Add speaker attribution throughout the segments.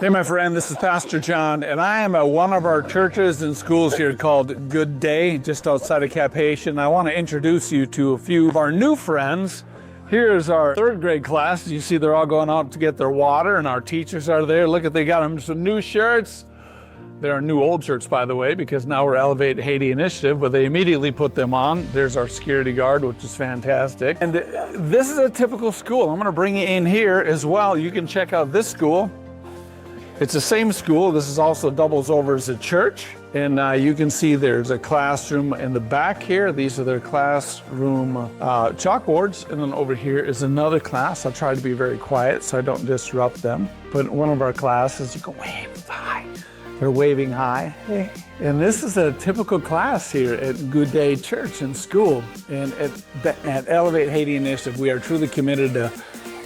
Speaker 1: Hey, my friend, this is Pastor John, and I am at one of our churches and schools here called Good Day, just outside of Cap Haitian. I want to introduce you to a few of our new friends. Here's our third grade class. You see they're all going out to get their water, and our teachers are there. Look at, they got them some new shirts. They're new old shirts, by the way, because now we're Elevate Haiti Initiative, but they immediately put them on. There's our security guard, which is fantastic. And this is a typical school. I'm going to bring you in here as well. You can check out this school. It's the same school. This is also doubles over as a church. And you can see there's a classroom in the back here. These are their classroom chalkboards. And then over here is another class. I'll try to be very quiet so I don't disrupt them. But one of our classes, you go wave hi. They're waving hi. Hey. And this is a typical class here at Good Day Church and School. And at Elevate Haiti Initiative, we are truly committed to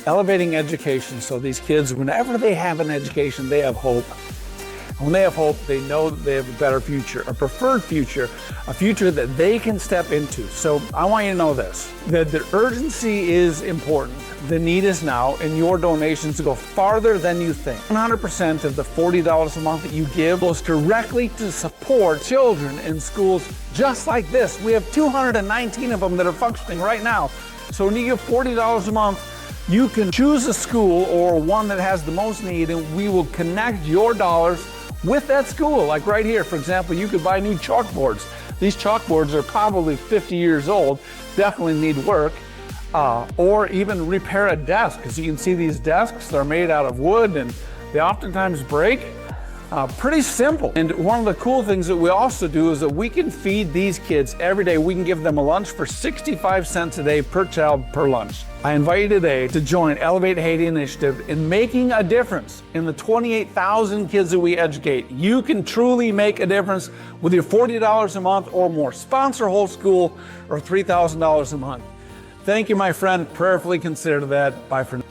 Speaker 1: elevating education, so these kids, whenever they have an education, they have hope. And when they have hope, they know that they have a better future, a preferred future, a future that they can step into. So I want you to know this, that the urgency is important. The need is now, and your donations go farther than you think. 100% of the $40 a month that you give goes directly to support children in schools just like this. We have 219 of them that are functioning right now. So when you give $40 a month, you can choose a school or one that has the most need, and we will connect your dollars with that school. Like right here, for example, you could buy new chalkboards. These chalkboards are probably 50 years old, definitely need work, or even repair a desk, because you can see these desks, they're made out of wood and they oftentimes break. Pretty simple. And one of the cool things that we also do is that we can feed these kids every day. We can give them a lunch for 65 cents a day per child per lunch. I invite you today to join Elevate Haiti Initiative in making a difference in the 28,000 kids that we educate. You can truly make a difference with your $40 a month or more. Sponsor whole school or $3,000 a month. Thank you, my friend. Prayerfully consider that. Bye for now.